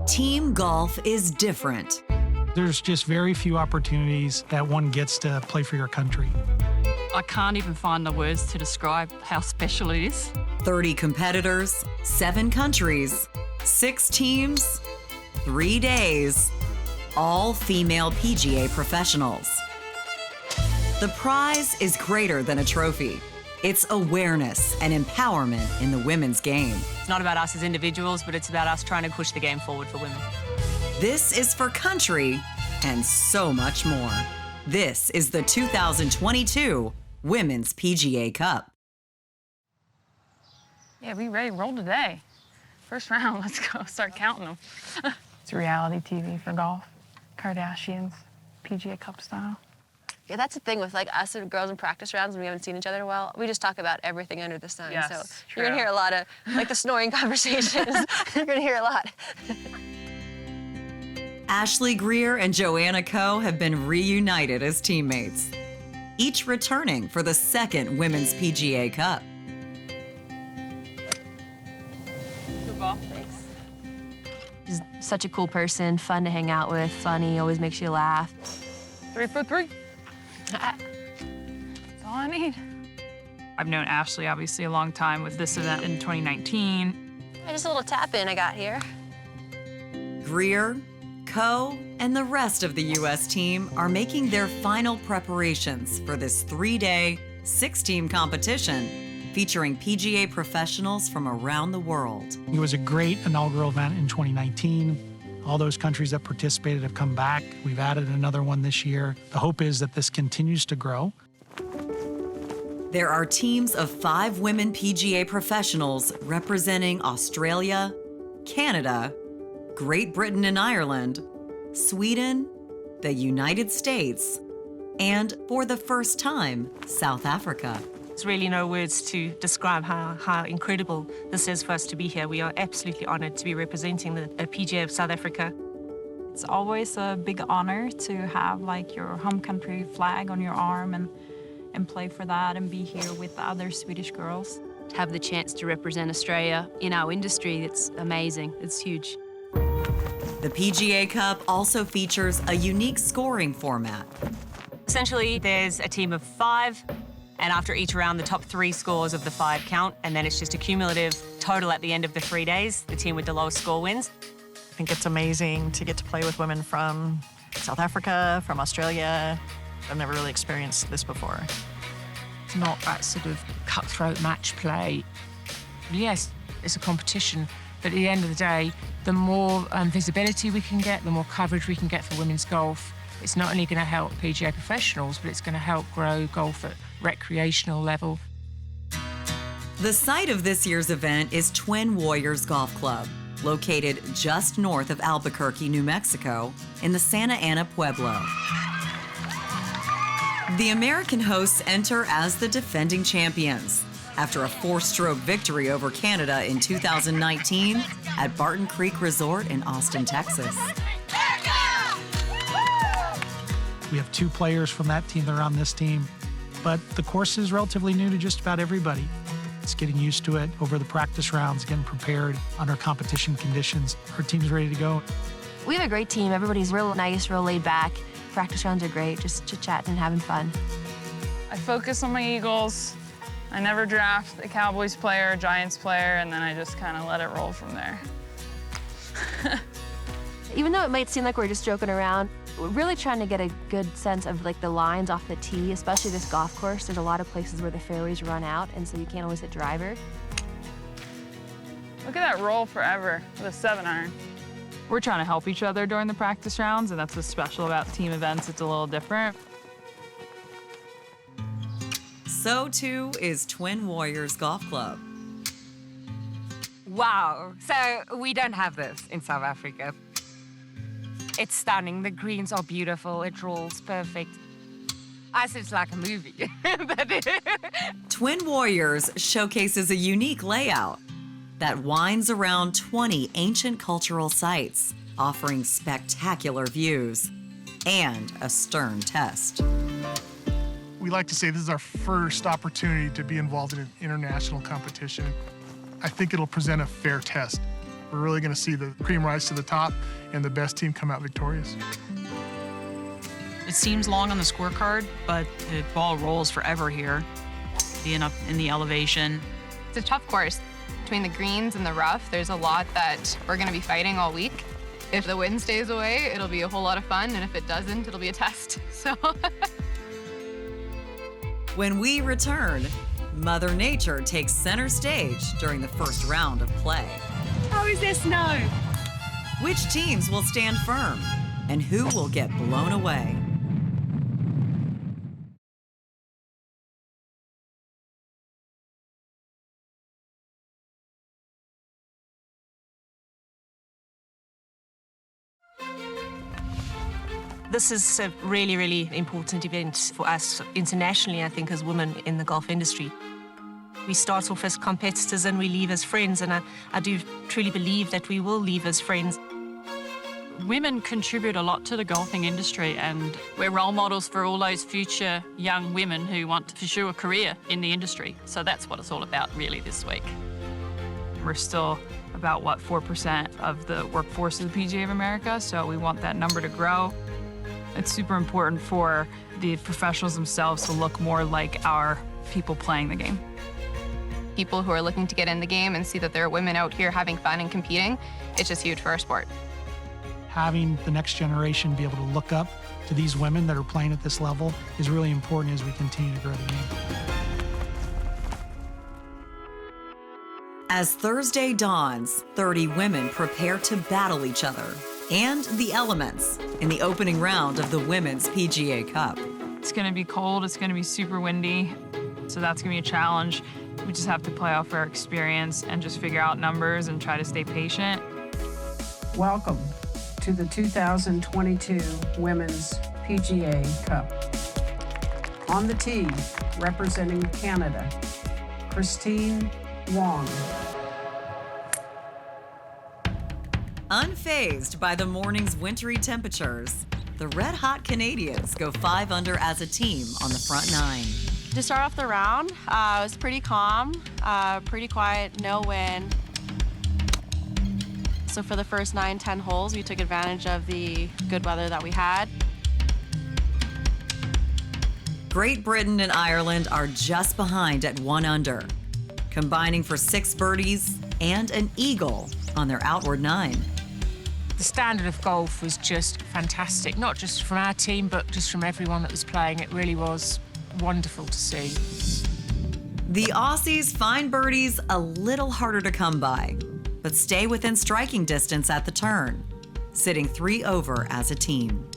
Team golf is different. There's just very few opportunities that one gets to play for your country. I can't even find the words to describe how special it is. 30 competitors, 7 countries, 6 teams, 3 days, all female PGA professionals. The prize is greater than a trophy. It's awareness and empowerment in the women's game. It's not about us as individuals, but it's about us trying to push the game forward for women. This is for country and so much more. This is the 2022 Women's PGA Cup. Yeah, we ready to roll today. First round, let's go start counting them. It's reality TV for golf. Kardashians, PGA Cup style. Yeah, that's the thing with like us and girls in practice rounds when we haven't seen each other in a while. We just talk about everything under the sun. Yes, so true. you're gonna hear a lot of like the snoring conversations. You're gonna hear a lot. Ashley Greer and Joanna Coe have been reunited as teammates, each returning for the second Women's PGA Cup. Good ball. Thanks. He's such a cool person, fun to hang out with, funny, always makes you laugh. 3 for 3. That's all I need. I've known Ashley obviously a long time with this event in 2019. Just a little tap in I got here. Greer, Coe, and the rest of the U.S. team are making their final preparations for this 3-day, 6-team competition featuring PGA professionals from around the world. It was a great inaugural event in 2019. All those countries that participated have come back. We've added another one this year. The hope is that this continues to grow. There are teams of 5 women PGA professionals representing Australia, Canada, Great Britain and Ireland, Sweden, the United States, and for the first time, South Africa. There's really no words to describe how incredible this is for us to be here. We are absolutely honored to be representing the PGA of South Africa. It's always a big honor to have like your home country flag on your arm and play for that and be here with the other Swedish girls. To have the chance to represent Australia in our industry, it's amazing. It's huge. The PGA Cup also features a unique scoring format. Essentially, there's a team of 5, and after each round, the top 3 scores of the 5 count, and then it's just a cumulative total at the end of the 3 days. The team with the lowest score wins. I think it's amazing to get to play with women from South Africa, from Australia. I've never really experienced this before. It's not that sort of cutthroat match play. Yes, it's a competition, but at the end of the day, the more visibility we can get, the more coverage we can get for women's golf, it's not only going to help PGA professionals, but it's going to help grow golf at recreational level. The site of this year's event is Twin Warriors Golf Club, located just north of Albuquerque, New Mexico, in the Santa Ana Pueblo. The American hosts enter as the defending champions after a 4-stroke victory over Canada in 2019 at Barton Creek Resort in Austin, Texas. We have 2 players from that team that are on this team, but the course is relatively new to just about everybody. It's getting used to it over the practice rounds, getting prepared under competition conditions. Our team's ready to go. We have a great team. Everybody's real nice, real laid back. Practice rounds are great, just chit-chatting and having fun. I focus on my Eagles. I never draft a Cowboys player, a Giants player, and then I just kind of let it roll from there. Even though it might seem like we're just joking around, we're really trying to get a good sense of like the lines off the tee, especially this golf course. There's a lot of places where the fairways run out, and so you can't always hit driver. Look at that roll forever with a 7-iron. We're trying to help each other during the practice rounds, and that's what's special about team events. It's a little different. So too is Twin Warriors Golf Club. Wow, so we don't have this in South Africa. It's stunning, the greens are beautiful, it rolls perfect. I said it's like a movie. Twin Warriors showcases a unique layout that winds around 20 ancient cultural sites, offering spectacular views and a stern test. We like to say this is our first opportunity to be involved in an international competition. I think it'll present a fair test. We're really going to see the cream rise to the top and the best team come out victorious. It seems long on the scorecard, but the ball rolls forever here, being up in the elevation. It's a tough course. Between the greens and the rough, there's a lot that we're going to be fighting all week. If the wind stays away, it'll be a whole lot of fun, and if it doesn't, it'll be a test. So. When we return, Mother Nature takes center stage during the first round of play. How is there snow? Which teams will stand firm, and who will get blown away? This is a really, really important event for us internationally, I think, as women in the golf industry. We start off as competitors and we leave as friends, and I do truly believe that we will leave as friends. Women contribute a lot to the golfing industry, and we're role models for all those future young women who want to pursue a career in the industry. So that's what it's all about, really, this week. We're still about, 4% of the workforce of the PGA of America, so we want that number to grow. It's super important for the professionals themselves to look more like our people playing the game. People who are looking to get in the game and see that there are women out here having fun and competing, it's just huge for our sport. Having the next generation be able to look up to these women that are playing at this level is really important as we continue to grow the game. As Thursday dawns, 30 women prepare to battle each other and the elements in the opening round of the Women's PGA Cup. It's going to be cold, it's going to be super windy, so that's going to be a challenge. We just have to play off our experience and just figure out numbers and try to stay patient. Welcome to the 2022 Women's PGA Cup. On the tee, representing Canada, Christine Wong. Unfazed by the morning's wintry temperatures, the red-hot Canadians go 5 under as a team on the front 9. To start off the round, it was pretty calm, pretty quiet, no wind. So for the first 9-10 holes, we took advantage of the good weather that we had. Great Britain and Ireland are just behind at 1 under, combining for 6 birdies and an eagle on their outward 9. The standard of golf was just fantastic, not just from our team, but just from everyone that was playing. It really was wonderful to see. The Aussies find birdies a little harder to come by, but stay within striking distance at the turn, sitting 3 over as a team.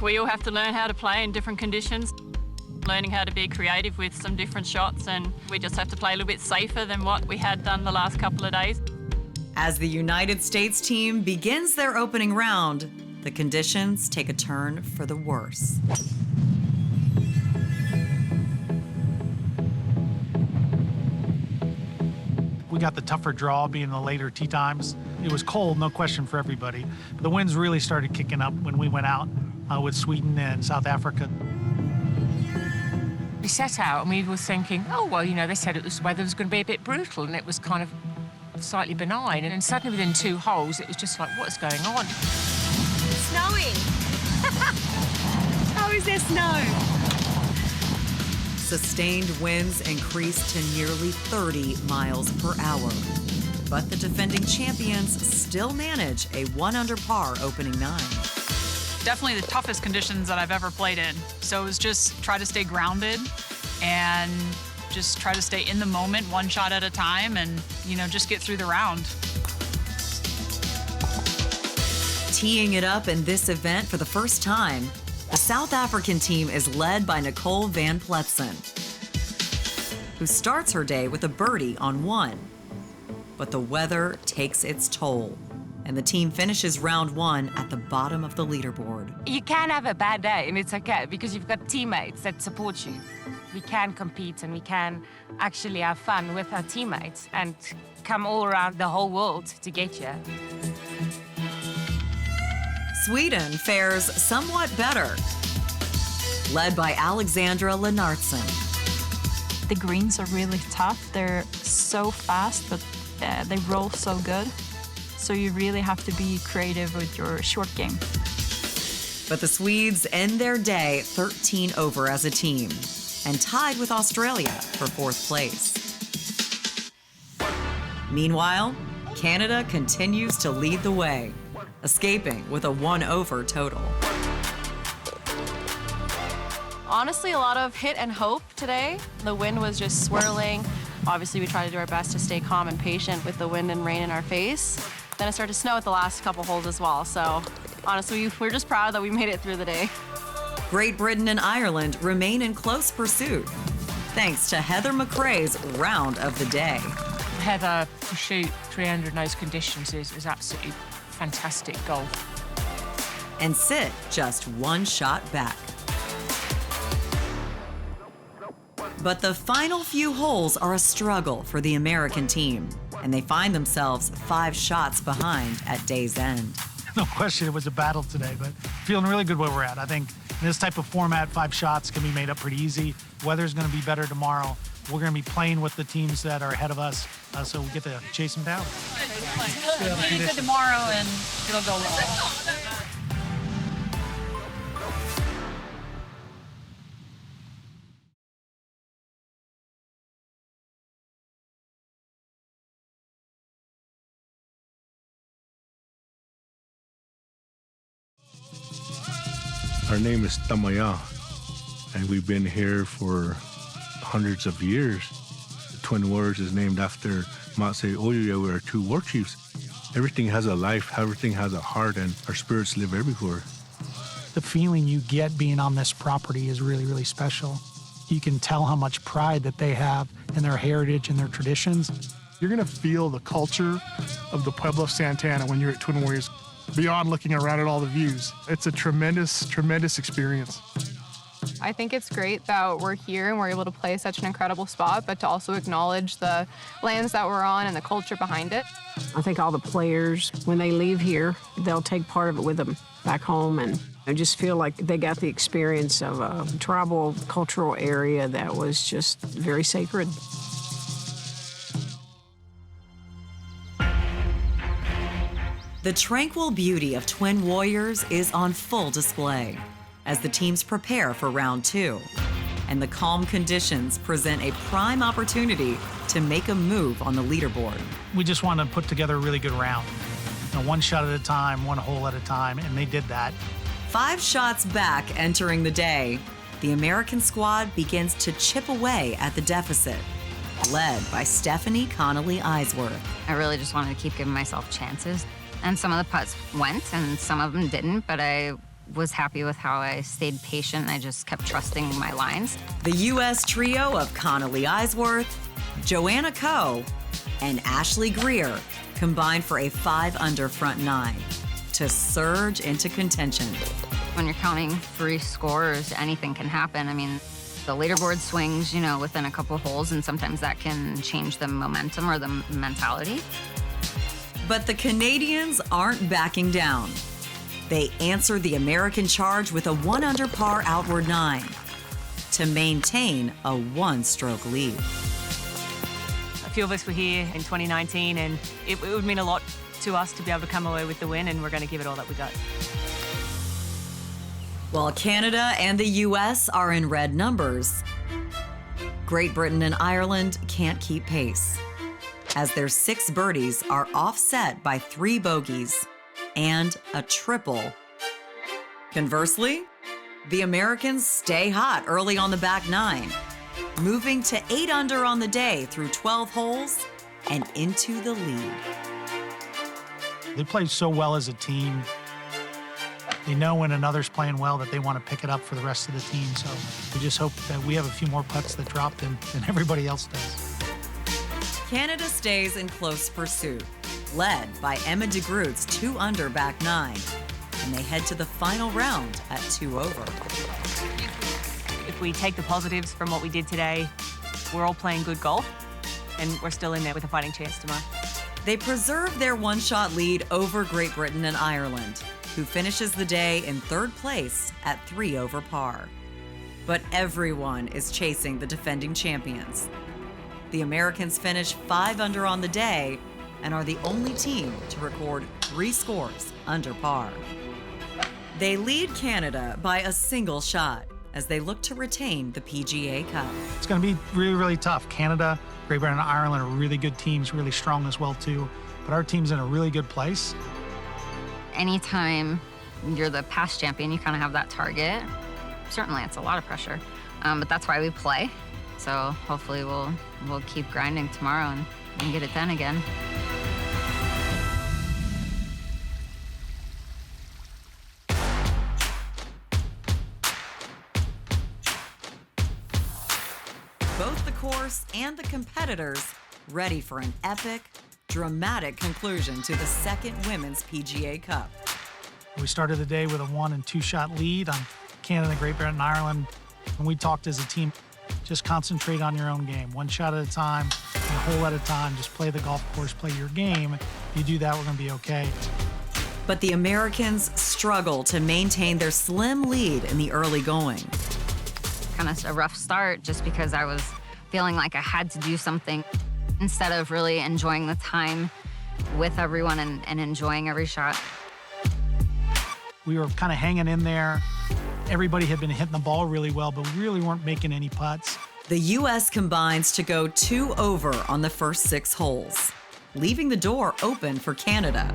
We all have to learn how to play in different conditions, learning how to be creative with some different shots, and we just have to play a little bit safer than what we had done the last couple of days. As the United States team begins their opening round, the conditions take a turn for the worse. We got the tougher draw being the later tee times. It was cold, no question, for everybody. But the winds really started kicking up when we went out with Sweden and South Africa. We set out and we were thinking, oh, well, they said the weather was going to be a bit brutal, and it was kind of slightly benign. And then suddenly within 2 holes, it was just like, what's going on? It's snowing. How is there snow? Sustained winds increased to nearly 30 miles per hour. But the defending champions still manage a 1 under par opening 9. Definitely the toughest conditions that I've ever played in. So it was just try to stay grounded and just try to stay in the moment, 1 shot at a time, and, just get through the round. Teeing it up in this event for the first time, the South African team is led by Nicole van Pletsen, who starts her day with a birdie on 1. But the weather takes its toll, and the team finishes round 1 at the bottom of the leaderboard. You can have a bad day, and it's okay, because you've got teammates that support you. We can compete, and we can actually have fun with our teammates and come all around the whole world to get here. Sweden fares somewhat better, led by Alexandra Lennartsen. The greens are really tough. They're so fast, but they roll so good. So you really have to be creative with your short game. But the Swedes end their day 13 over as a team and tied with Australia for 4th place. Meanwhile, Canada continues to lead the way, escaping with a 1 over total. Honestly, a lot of hit and hope today. The wind was just swirling. Obviously, we tried to do our best to stay calm and patient with the wind and rain in our face. Then it started to snow at the last couple holes as well. So honestly, we're just proud that we made it through the day. Great Britain and Ireland remain in close pursuit, thanks to Heather McRae's round of the day. Heather, to shoot 300 in those conditions is absolutely fantastic golf. And sit just 1 shot back. But the final few holes are a struggle for the American team, and they find themselves 5 shots behind at day's end. No question, it was a battle today, but feeling really good where we're at. I think in this type of format, 5 shots can be made up pretty easy. Weather's going to be better tomorrow. We're going to be playing with the teams that are ahead of us, so we get to chase them down. Good tomorrow, and it'll go well. Our name is Tamaya, and we've been here for hundreds of years. The Twin Warriors is named after Matse Oyoya, we are 2 war chiefs. Everything has a life, everything has a heart, and our spirits live everywhere. The feeling you get being on this property is really, really special. You can tell how much pride that they have in their heritage and their traditions. You're going to feel the culture of the Pueblo of Santana when you're at Twin Warriors, beyond looking around at all the views. It's a tremendous, tremendous experience. I think it's great that we're here and we're able to play such an incredible spot, but to also acknowledge the lands that we're on and the culture behind it. I think all the players, when they leave here, they'll take part of it with them back home, and I just feel like they got the experience of a tribal cultural area that was just very sacred. The tranquil beauty of Twin Warriors is on full display as the teams prepare for round 2. And the calm conditions present a prime opportunity to make a move on the leaderboard. We just want to put together a really good round. 1 shot at a time, 1 hole at a time, and they did that. 5 shots back entering the day, the American squad begins to chip away at the deficit, led by Stephanie Connolly-Eisworth. I really just wanted to keep giving myself chances. And some of the putts went and some of them didn't, but I was happy with how I stayed patient. I just kept trusting my lines. The U.S. trio of Connolly-Eisworth, Joanna Coe, and Ashley Greer combined for a 5-under front 9 to surge into contention. When you're counting 3 scores, anything can happen. I mean, the leaderboard swings, within a couple holes, and sometimes that can change the momentum or the mentality. But the Canadians aren't backing down. They answer the American charge with a 1-under par outward 9 to maintain a 1-stroke lead. A few of us were here in 2019, and it would mean a lot to us to be able to come away with the win, and we're going to give it all that we got. While Canada and the U.S. are in red numbers, Great Britain and Ireland can't keep pace, as their 6 birdies are offset by 3 bogeys and a triple. Conversely, the Americans stay hot early on the back 9, moving to 8 under on the day through 12 holes and into the lead. They play so well as a team. They know when another's playing well that they want to pick it up for the rest of the team. So we just hope that we have a few more putts that drop than everybody else does. Canada stays in close pursuit, led by Emma DeGroot's 2-under back 9, and they head to the final round at 2 over. If we take the positives from what we did today, we're all playing good golf, and we're still in there with a fighting chance tomorrow. They preserve their 1-shot lead over Great Britain and Ireland, who finishes the day in 3rd place at 3 over par. But everyone is chasing the defending champions. The Americans finish 5 under on the day and are the only team to record 3 scores under par. They lead Canada by a single shot as they look to retain the PGA Cup. It's going to be really, really tough. Canada, Great Britain, and Ireland are really good teams, really strong as well too. But our team's in a really good place. Anytime you're the past champion, you kind of have that target. Certainly, it's a lot of pressure, but that's why we play. So hopefully we'll keep grinding tomorrow and get it done again. Both the course and the competitors ready for an epic, dramatic conclusion to the second Women's PGA Cup. We started the day with a 1- and 2-shot lead on Canada, Great Britain, and Ireland. And we talked as a team, just concentrate on your own game. 1 shot at a time, a hole at a time. Just play the golf course, play your game. If you do that, we're going to be okay. But the Americans struggle to maintain their slim lead in the early going. Kind of a rough start just because I was feeling like I had to do something instead of really enjoying the time with everyone and enjoying every shot. We were kind of hanging in there. Everybody had been hitting the ball really well, but we really weren't making any putts. The U.S. combines to go 2 over on the first 6 holes, leaving the door open for Canada.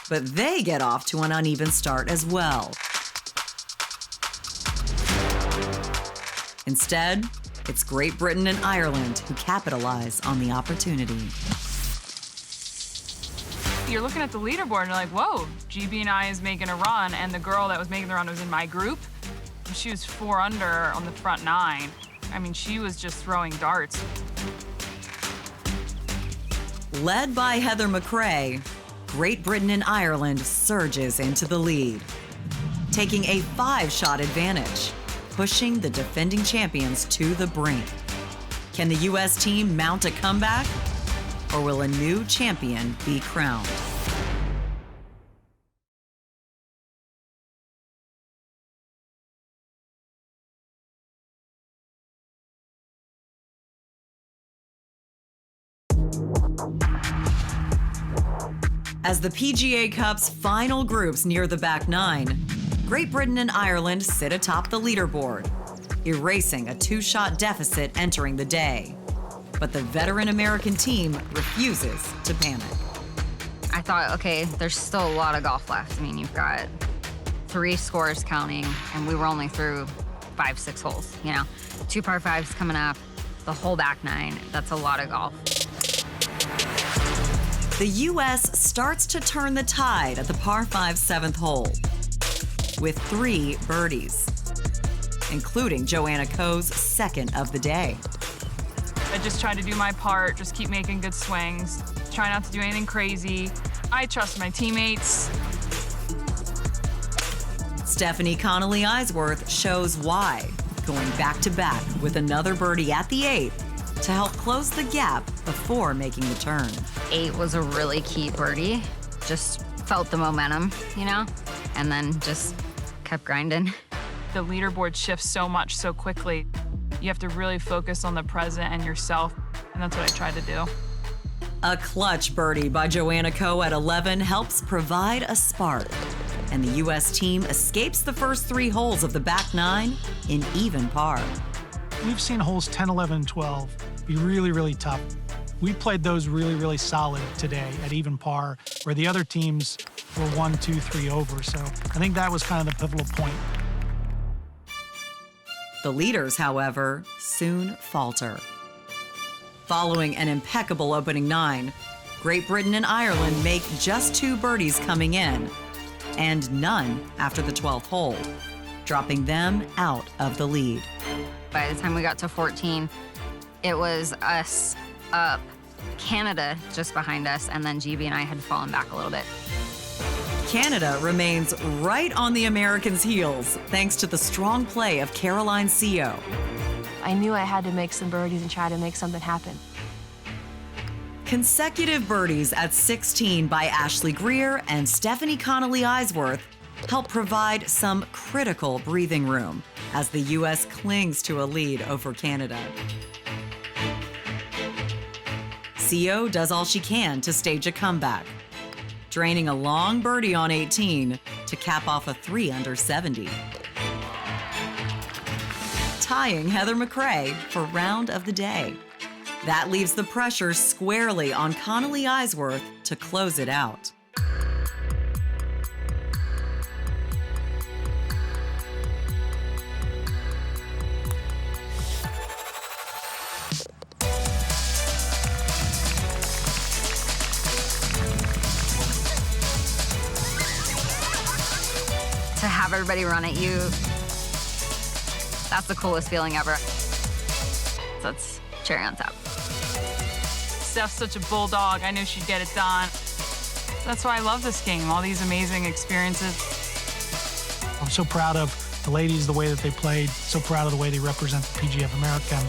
But they get off to an uneven start as well. Instead, it's Great Britain and Ireland who capitalize on the opportunity. You're looking at the leaderboard and you're like, whoa, GB&I is making a run, and the girl that was making the run was in my group. She was 4 under on the front 9. I mean, she was just throwing darts. Led by Heather McRae, Great Britain and Ireland surges into the lead, taking a 5-shot advantage, pushing the defending champions to the brink. Can the U.S. team mount a comeback, or will a new champion be crowned? As the PGA Cup's final groups near the back 9, Great Britain and Ireland sit atop the leaderboard, erasing a 2-shot deficit entering the day. But the veteran American team refuses to panic. I thought, okay, there's still a lot of golf left. I mean, you've got 3 scores counting, and we were only through 5, 6 holes, you know. 2 par 5s coming up, the whole back 9, that's a lot of golf. The U.S. starts to turn the tide at the par 5 7th hole with 3 birdies, including Joanna Koh's second of the day. I just try to do my part, just keep making good swings, try not to do anything crazy. I trust my teammates. Stephanie Connolly Eisworth shows why, going back-to-back with another birdie at the 8th to help close the gap before making the turn. 8 was a really key birdie. Just felt the momentum, you know, and then just kept grinding. The leaderboard shifts so much so quickly. You have to really focus on the present and yourself, and that's what I tried to do. A clutch birdie by Joanna Koh at 11 helps provide a spark, and the U.S. team escapes the first 3 holes of the back 9 in even par. We've seen holes 10, 11, and 12 be really, really tough. We played those really, really solid today at even par, where the other teams were 1, 2, 3 over. So I think that was kind of the pivotal point. The leaders, however, soon falter. Following an impeccable opening 9, Great Britain and Ireland make just 2 birdies coming in, and none after the 12th hole, dropping them out of the lead. By the time we got to 14, it was us up, Canada just behind us, and then GB&I had fallen back a little bit. Canada remains right on the Americans' heels, thanks to the strong play of Caroline Seo. I knew I had to make some birdies and try to make something happen. Consecutive birdies at 16 by Ashley Greer and Stephanie Connolly Eisworth help provide some critical breathing room as the U.S. clings to a lead over Canada. CO does all she can to stage a comeback, draining a long birdie on 18 to cap off a 3 under 70. Tying Heather McRae for round of the day. That leaves the pressure squarely on Connolly Eisworth to close it out. To have everybody run at you, that's the coolest feeling ever. That's cherry on top. Steph's such a bulldog. I knew she'd get it done. That's why I love this game, all these amazing experiences. I'm so proud of the ladies, the way that they played, so proud of the way they represent the PGA of America.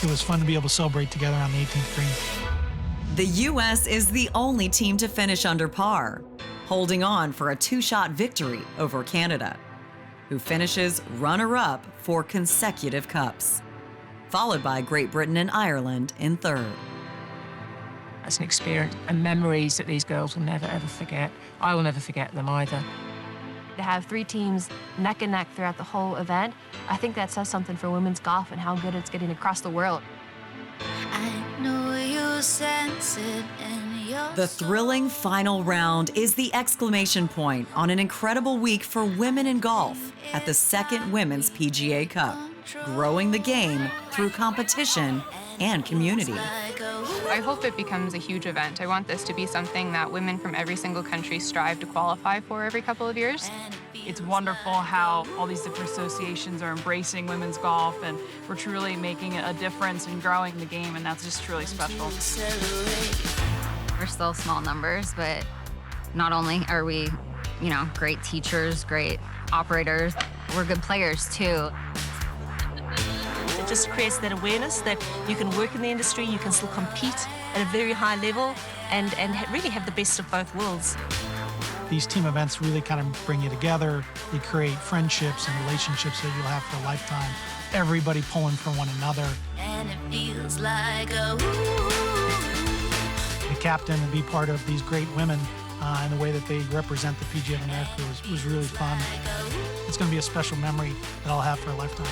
It was fun to be able to celebrate together on the 18th green. The U.S. is the only team to finish under par, holding on for a 2-shot victory over Canada, who finishes runner-up for consecutive cups, followed by Great Britain and Ireland in third. That's an experience and memories that these girls will never, ever forget. I will never forget them either. To have 3 teams neck and neck throughout the whole event, I think that says something for women's golf and how good it's getting across the world. I know you sense it in your The thrilling final round is the exclamation point on an incredible week for women in golf at the second Women's PGA Cup, growing the game through competition and community. I hope it becomes a huge event. I want this to be something that women from every single country strive to qualify for every couple of years. It's wonderful how all these different associations are embracing women's golf, and we're truly making a difference in growing the game, and that's just truly special. We're still small numbers, but not only are we, great teachers, great operators, we're good players too. It just creates that awareness that you can work in the industry, you can still compete at a very high level and really have the best of both worlds. These team events really kind of bring you together. They create friendships and relationships that you'll have for a lifetime. Everybody pulling for one another. and it feels like a The captain and be part of these great women and the way that they represent the PGA of America was really fun. It's going to be a special memory that I'll have for a lifetime.